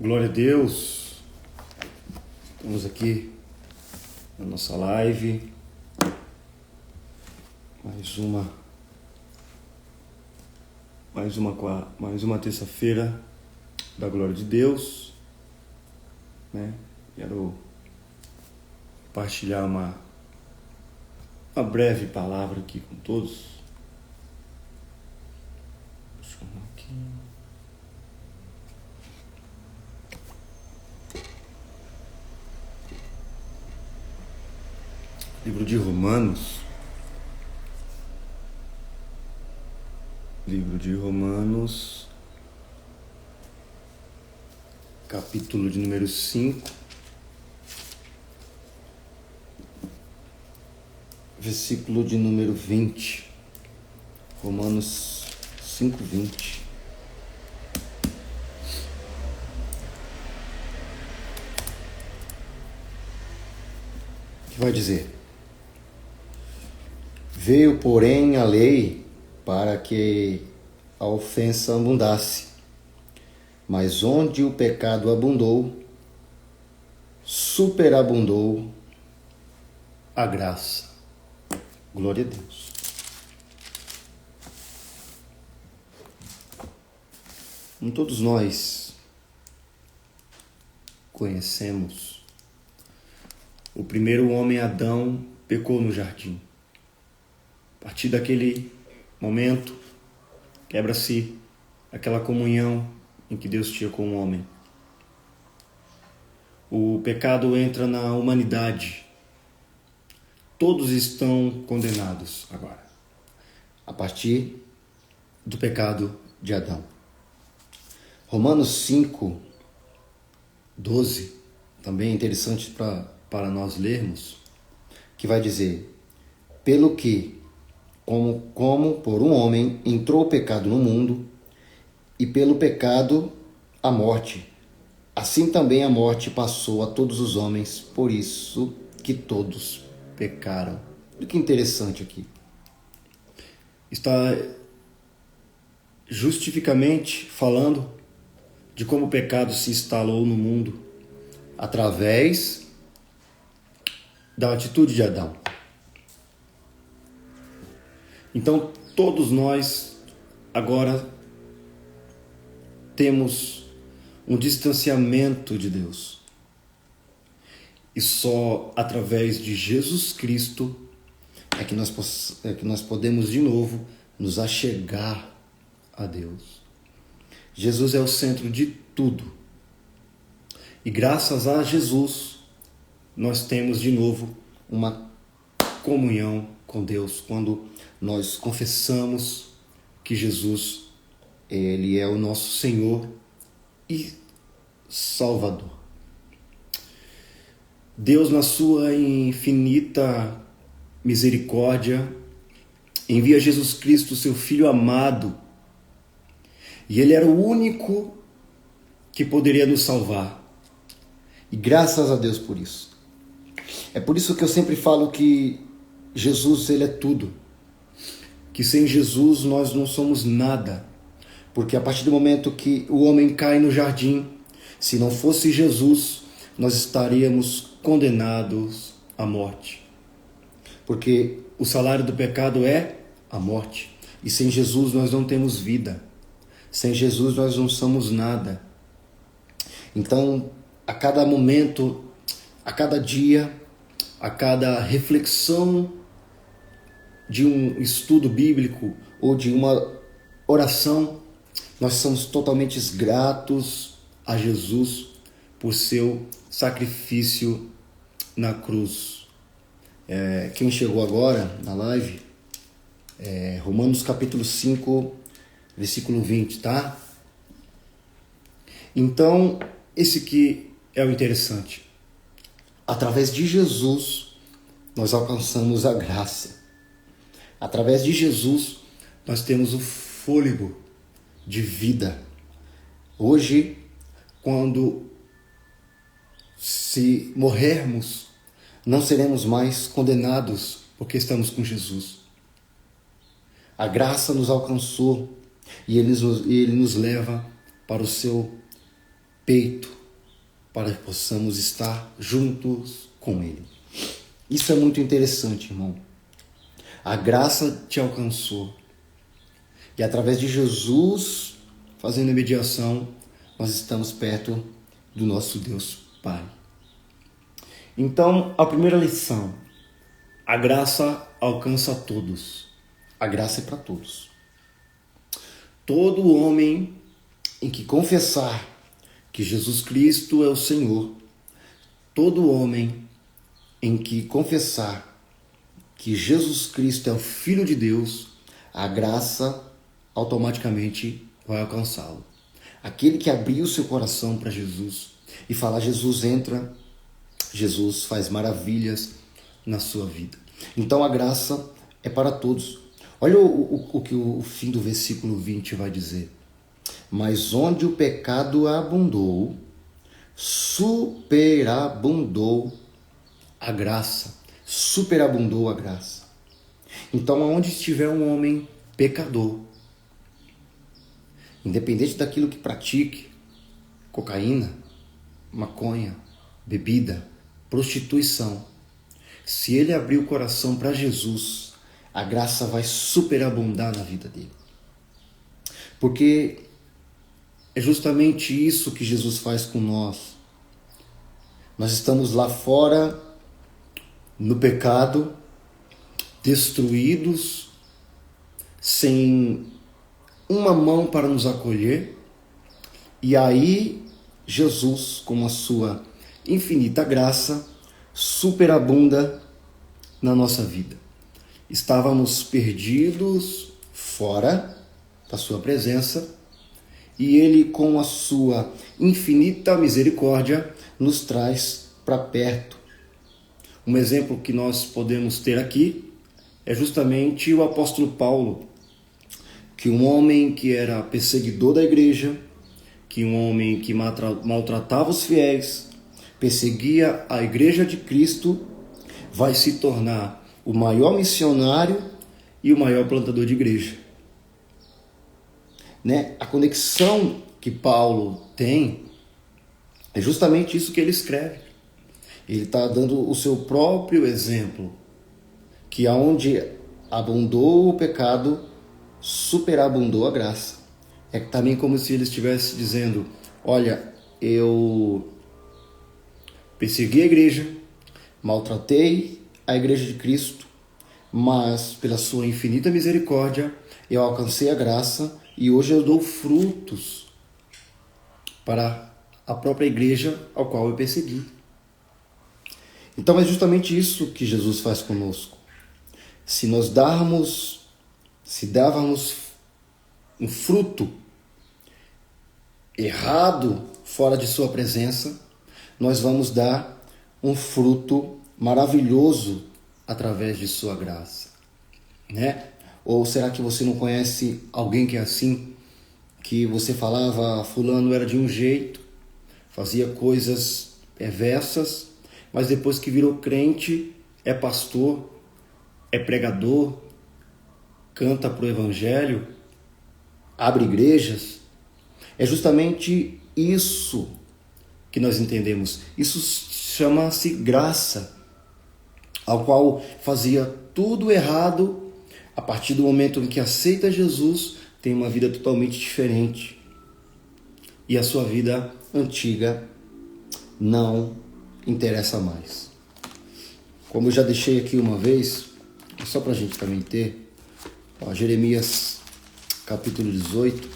Glória a Deus, estamos aqui na nossa live, mais uma terça-feira da glória de Deus, né? Quero compartilhar uma breve palavra aqui com todos. Deixa eu ver aqui. Livro de Romanos, capítulo de número 5, versículo de número 20. Romanos 5, 20. Que vai dizer: Veio, porém, a lei para que a ofensa abundasse, mas onde o pecado abundou, superabundou a graça. Glória a Deus. Como todos nós conhecemos, o primeiro homem, Adão, pecou no jardim. A partir daquele momento, quebra-se aquela comunhão em que Deus tinha com o homem. O pecado entra na humanidade. Todos estão condenados agora, a partir do pecado de Adão. Romanos 5, 12, também é interessante para nós lermos, que vai dizer: pelo que, como por um homem entrou o pecado no mundo, e pelo pecado a morte, assim também a morte passou a todos os homens, por isso que todos pecaram. Olha que interessante aqui. Está justificamente falando de como o pecado se instalou no mundo através da atitude de Adão. Então, todos nós agora temos um distanciamento de Deus. E só através de Jesus Cristo é que nós podemos de novo nos achegar a Deus. Jesus é o centro de tudo. E graças a Jesus, nós temos de novo uma comunhão com Deus quando nós confessamos que Jesus, Ele é o nosso Senhor e Salvador. Deus, na sua infinita misericórdia, envia Jesus Cristo, seu Filho amado, e Ele era o único que poderia nos salvar. E graças a Deus por isso. É por isso que eu sempre falo que Jesus, Ele é tudo. Que sem Jesus nós não somos nada. Porque a partir do momento que o homem cai no jardim, se não fosse Jesus, nós estaríamos condenados à morte. Porque o salário do pecado é a morte. E sem Jesus nós não temos vida. Sem Jesus nós não somos nada. Então, a cada momento, a cada dia, a cada reflexão de um estudo bíblico ou de uma oração, nós somos totalmente gratos a Jesus por seu sacrifício na cruz. Quem chegou agora na live, Romanos capítulo 5, versículo 20, tá? Então, esse aqui é o interessante. Através de Jesus, nós alcançamos a graça. Através de Jesus, nós temos o fôlego de vida. Hoje, quando se morrermos, não seremos mais condenados porque estamos com Jesus. A graça nos alcançou e Ele nos leva para o seu peito para que possamos estar juntos com Ele. Isso é muito interessante, irmão. A graça te alcançou. E através de Jesus, fazendo a mediação, nós estamos perto do nosso Deus Pai. Então, a primeira lição: a graça alcança a todos. A graça é para todos. Todo homem em que confessar que Jesus Cristo é o Senhor, todo homem em que confessar que Jesus Cristo é o Filho de Deus, a graça automaticamente vai alcançá-lo. Aquele que abrir o seu coração para Jesus e falar: Jesus entra, Jesus faz maravilhas na sua vida. Então a graça é para todos. Olha o que o fim do versículo 20 vai dizer. Mas onde o pecado abundou, superabundou a graça. Superabundou a graça. Então, aonde estiver um homem pecador, independente daquilo que pratique, cocaína, maconha, bebida, prostituição, se ele abrir o coração para Jesus, a graça vai superabundar na vida dele. Porque é justamente isso que Jesus faz com nós. Nós estamos lá fora, no pecado, destruídos, sem uma mão para nos acolher. E aí, Jesus, com a sua infinita graça, superabunda na nossa vida. Estávamos perdidos fora da sua presença, e Ele, com a sua infinita misericórdia, nos traz para perto. Um exemplo que nós podemos ter aqui é justamente o apóstolo Paulo, que um homem que era perseguidor da igreja, que um homem que maltratava os fiéis, perseguia a igreja de Cristo, vai se tornar o maior missionário e o maior plantador de igreja. A conexão que Paulo tem é justamente isso que ele escreve. Ele está dando o seu próprio exemplo, que aonde abundou o pecado, superabundou a graça. É também como se ele estivesse dizendo: olha, eu persegui a igreja, maltratei a igreja de Cristo, mas pela sua infinita misericórdia eu alcancei a graça e hoje eu dou frutos para a própria igreja ao qual eu persegui. Então é justamente isso que Jesus faz conosco. Se dávamos um fruto errado fora de sua presença, nós vamos dar um fruto maravilhoso através de sua graça, Ou será que você não conhece alguém que é assim, que você falava: fulano era de um jeito, fazia coisas perversas, mas depois que virou crente, é pastor, é pregador, canta pro evangelho, abre igrejas? É justamente isso que nós entendemos. Isso chama-se graça, ao qual fazia tudo errado, a partir do momento em que aceita Jesus, tem uma vida totalmente diferente. E a sua vida antiga não interessa mais. Como eu já deixei aqui uma vez, só para a gente também ter, Jeremias capítulo 18,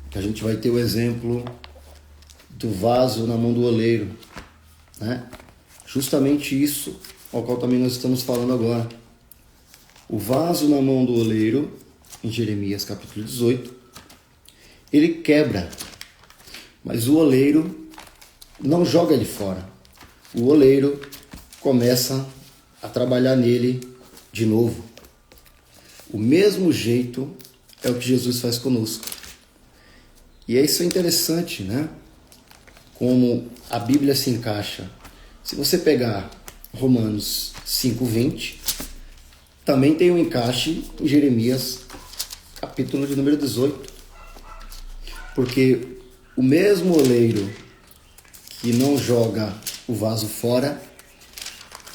que a gente vai ter o exemplo do vaso na mão do oleiro, Justamente isso ao qual também nós estamos falando agora. O vaso na mão do oleiro, em Jeremias capítulo 18, ele quebra, mas o oleiro não joga ele fora. O oleiro começa a trabalhar nele de novo. O mesmo jeito é o que Jesus faz conosco. E isso é interessante, Como a Bíblia se encaixa. Se você pegar Romanos 5:20, também tem um encaixe em Jeremias, capítulo de número 18. Porque o mesmo oleiro que não joga o vaso fora,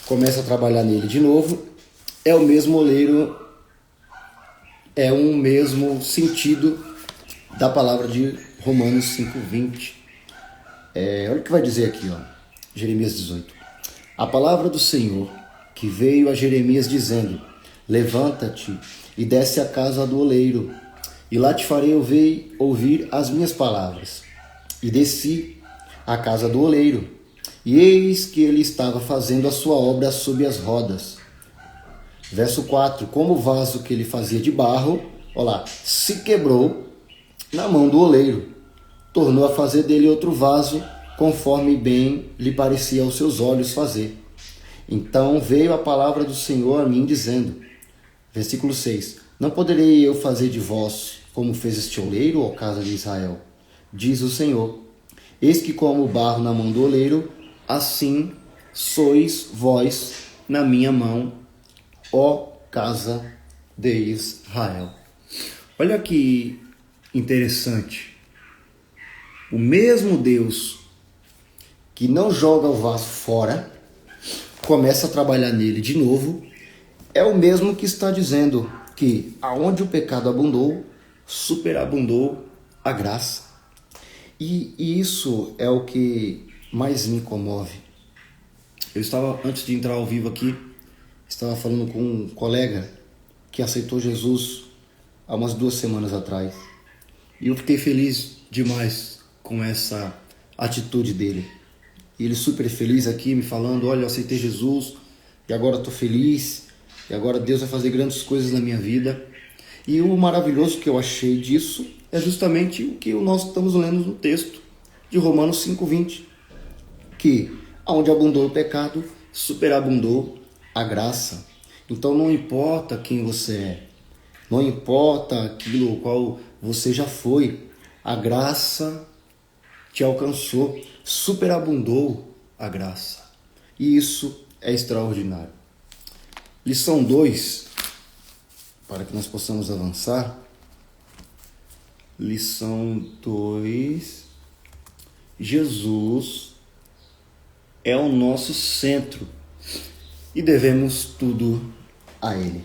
começa a trabalhar nele de novo, é o mesmo oleiro, é um mesmo sentido da palavra de Romanos 5:20. Olha o que vai dizer aqui, ó, Jeremias 18. A palavra do Senhor que veio a Jeremias dizendo: levanta-te e desce à casa do oleiro, e lá te farei ouvir as minhas palavras. E desci à casa do oleiro, e eis que ele estava fazendo a sua obra sob as rodas. Verso 4, como o vaso que ele fazia de barro, olha lá, se quebrou na mão do oleiro, tornou a fazer dele outro vaso, conforme bem lhe parecia aos seus olhos fazer. Então veio a palavra do Senhor a mim, dizendo, versículo 6, não poderei eu fazer de vós como fez este oleiro, ó casa de Israel? Diz o Senhor, eis que como o barro na mão do oleiro, assim sois vós na minha mão, ó casa de Israel. Olha que interessante. O mesmo Deus que não joga o vaso fora, começa a trabalhar nele de novo, é o mesmo que está dizendo que aonde o pecado abundou, superabundou a graça. E isso é o que mais me comove. Eu estava, antes de entrar ao vivo aqui, estava falando com um colega que aceitou Jesus há umas 2 semanas atrás. E eu fiquei feliz demais com essa atitude dele. E ele super feliz aqui, me falando, olha, eu aceitei Jesus, e agora estou feliz, e agora Deus vai fazer grandes coisas na minha vida. E o maravilhoso que eu achei disso é justamente o que nós estamos lendo no texto de Romanos 5:20, que onde abundou o pecado, superabundou a graça. Então não importa quem você é, não importa aquilo ao qual você já foi, a graça te alcançou, superabundou a graça. E isso é extraordinário. Lição 2, para que nós possamos avançar. Lição 2. Jesus é o nosso centro e devemos tudo a Ele.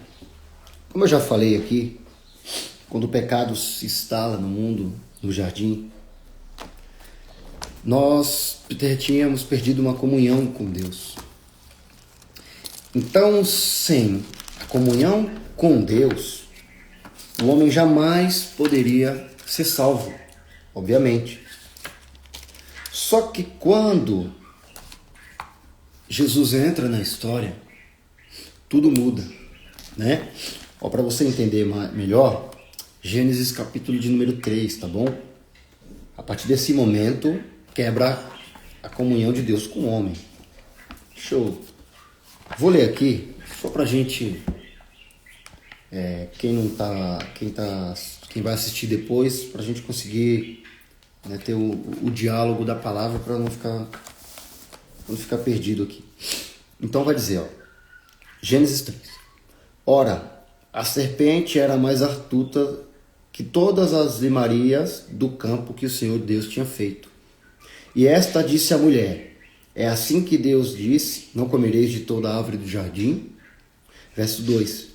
Como eu já falei aqui, quando o pecado se instala no mundo, no jardim, nós tínhamos perdido uma comunhão com Deus. Então, sem a comunhão com Deus, o homem jamais poderia ser salvo, obviamente. Só que quando Jesus entra na história, tudo muda, né? Para você entender melhor, Gênesis capítulo de número 3, tá bom? A partir desse momento, quebra a comunhão de Deus com o homem. Show. Vou ler aqui, só pra gente, quem vai assistir depois, pra gente conseguir, né, ter o diálogo da palavra para não ficar perdido aqui. Então vai dizer, Gênesis 3. Ora, a serpente era mais astuta que todas as limarias do campo que o Senhor Deus tinha feito. E esta disse à mulher, é assim que Deus disse, não comereis de toda a árvore do jardim? Verso 2.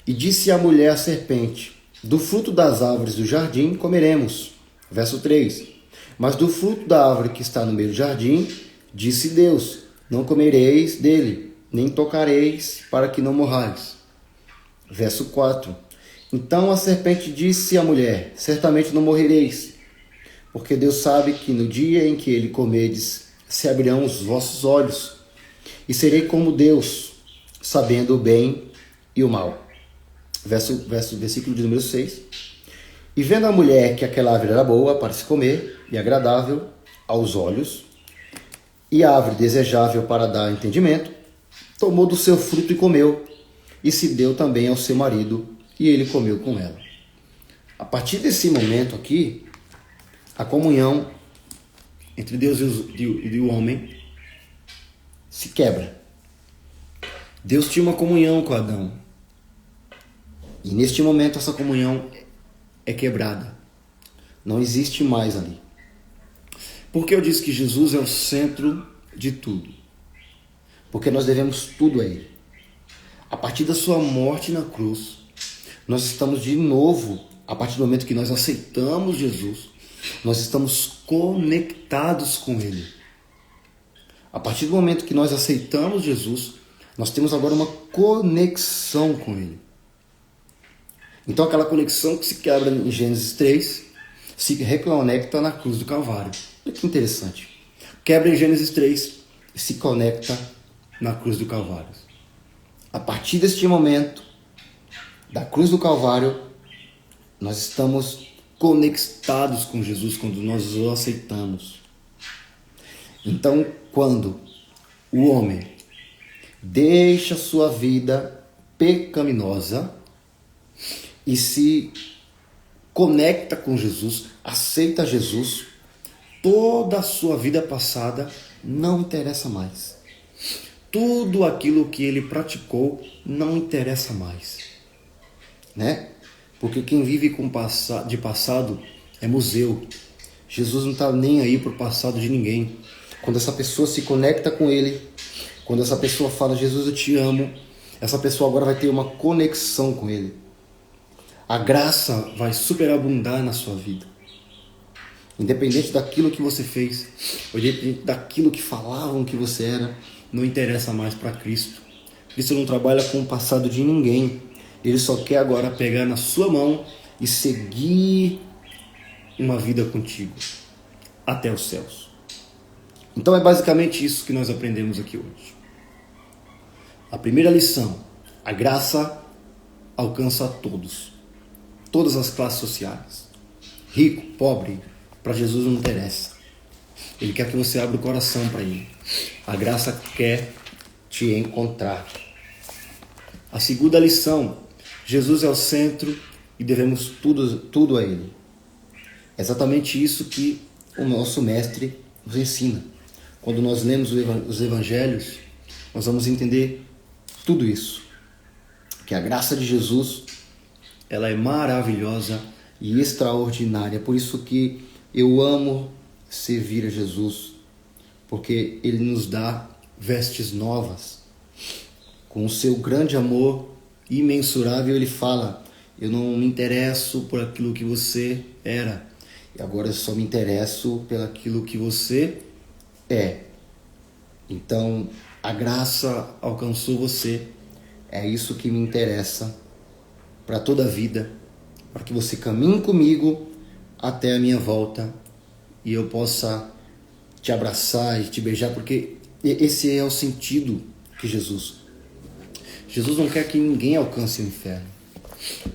E disse a mulher à serpente, do fruto das árvores do jardim comeremos. Verso 3. Mas do fruto da árvore que está no meio do jardim, disse Deus, não comereis dele, nem tocareis, para que não morrais. Verso 4. Então a serpente disse à mulher, certamente não morrereis, porque Deus sabe que no dia em que ele comerdes, se abrirão os vossos olhos, e serei como Deus, sabendo o bem e o mal. Versículo de número 6. E vendo a mulher que aquela árvore era boa para se comer, e agradável aos olhos, e árvore desejável para dar entendimento, tomou do seu fruto e comeu, e se deu também ao seu marido, e ele comeu com ela. A partir desse momento aqui, a comunhão entre Deus e o homem se quebra. Deus tinha uma comunhão com Adão. E neste momento essa comunhão é quebrada. Não existe mais ali. Por que eu disse que Jesus é o centro de tudo? Porque nós devemos tudo a Ele. A partir da sua morte na cruz, nós estamos de novo, a partir do momento que nós aceitamos Jesus, nós estamos conectados com Ele. A partir do momento que nós aceitamos Jesus, nós temos agora uma conexão com Ele. Então aquela conexão que se quebra em Gênesis 3, se reconecta na cruz do Calvário. Olha que interessante. Quebra em Gênesis 3 e se conecta na cruz do Calvário. A partir deste momento, da cruz do Calvário, nós estamos conectados com Jesus quando nós o aceitamos. Então, quando o homem deixa sua vida pecaminosa e se conecta com Jesus, aceita Jesus, toda a sua vida passada não interessa mais. Tudo aquilo que ele praticou não interessa mais, né? Porque quem vive de passado é museu. Jesus não está nem aí para o passado de ninguém. Quando essa pessoa se conecta com Ele, quando essa pessoa fala, Jesus, eu te amo, essa pessoa agora vai ter uma conexão com Ele. A graça vai superabundar na sua vida. Independente daquilo que você fez, ou independente daquilo que falavam que você era, não interessa mais para Cristo. Cristo não trabalha com o passado de ninguém. Ele só quer agora pegar na sua mão e seguir uma vida contigo até os céus. Então é basicamente isso que nós aprendemos aqui hoje. A primeira lição: a graça alcança a todos, todas as classes sociais. Rico, pobre, para Jesus não interessa. Ele quer que você abra o coração para Ele. A graça quer te encontrar. A segunda lição: Jesus é o centro e devemos tudo a Ele. É exatamente isso que o nosso mestre nos ensina. Quando nós lemos os evangelhos, nós vamos entender tudo isso. Que a graça de Jesus, ela é maravilhosa e extraordinária. Por isso que eu amo servir a Jesus, porque Ele nos dá vestes novas. Com o seu grande amor imensurável, Ele fala: eu não me interesso por aquilo que você era, e agora eu só me interesso pelo aquilo que você é. Então, a graça alcançou você. É isso que me interessa para toda a vida, para que você caminhe comigo até a minha volta e eu possa te abraçar e te beijar, porque esse é o sentido que Jesus não quer que ninguém alcance o inferno.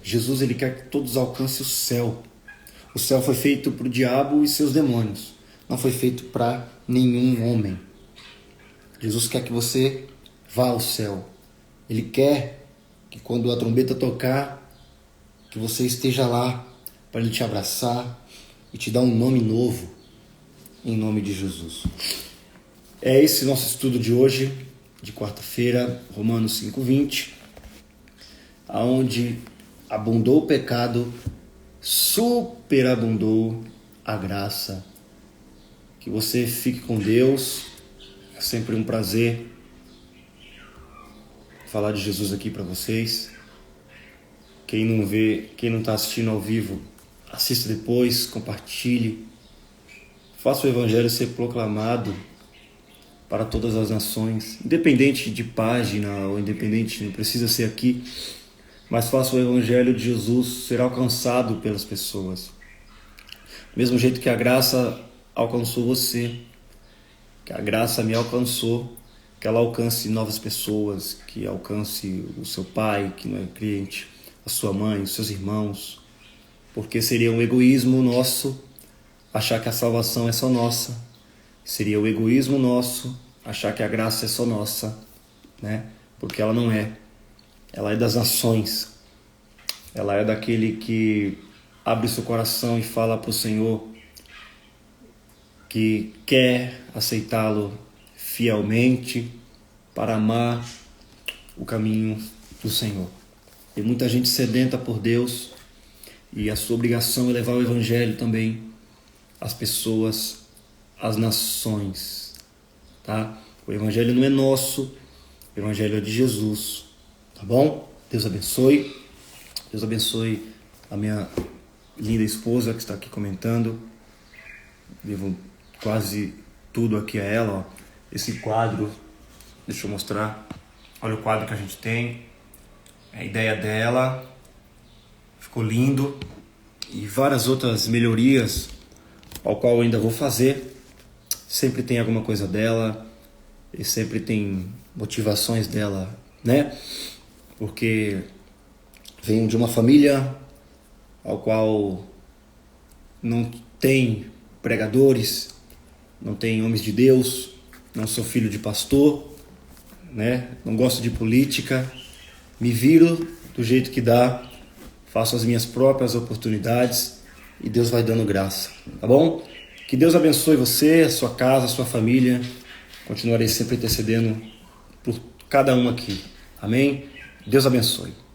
Jesus, ele quer que todos alcancem o céu. O céu foi feito para o diabo e seus demônios. Não foi feito para nenhum homem. Jesus quer que você vá ao céu. Ele quer que quando a trombeta tocar, que você esteja lá para Ele te abraçar e te dar um nome novo, em nome de Jesus. É esse nosso estudo de hoje, de quarta-feira, Romanos 5:20, aonde abundou o pecado, superabundou a graça. Que você fique com Deus. É sempre um prazer falar de Jesus aqui para vocês. Quem não está assistindo ao vivo, assista depois, compartilhe. Faça o Evangelho ser proclamado para todas as nações, independente de página ou independente, não precisa ser aqui, mas faça o Evangelho de Jesus ser alcançado pelas pessoas. Do mesmo jeito que a graça alcançou você, que a graça me alcançou, que ela alcance novas pessoas, que alcance o seu pai, que não é crente, a sua mãe, os seus irmãos, porque seria um egoísmo nosso achar que a salvação é só nossa, seria o egoísmo nosso achar que a graça é só nossa, né? Porque ela não é, ela é das nações, ela é daquele que abre seu coração e fala para o Senhor que quer aceitá-lo fielmente para amar o caminho do Senhor. Tem muita gente sedenta por Deus e a sua obrigação é levar o Evangelho também às pessoas às nações, tá? O evangelho não é nosso, o evangelho é de Jesus, tá bom? Deus abençoe. Deus abençoe a minha linda esposa que está aqui comentando. Devo quase tudo aqui a ela, ó. Esse quadro, deixa eu mostrar. Olha o quadro que a gente tem. A ideia dela ficou lindo. E várias outras melhorias ao qual eu ainda vou fazer. Sempre tem alguma coisa dela e sempre tem motivações dela, né? Porque venho de uma família ao qual não tem pregadores, não tem homens de Deus, não sou filho de pastor, né? Não gosto de política, me viro do jeito que dá, faço as minhas próprias oportunidades e Deus vai dando graça, tá bom? Que Deus abençoe você, a sua casa, a sua família. Continuarei sempre intercedendo por cada um aqui. Amém? Deus abençoe.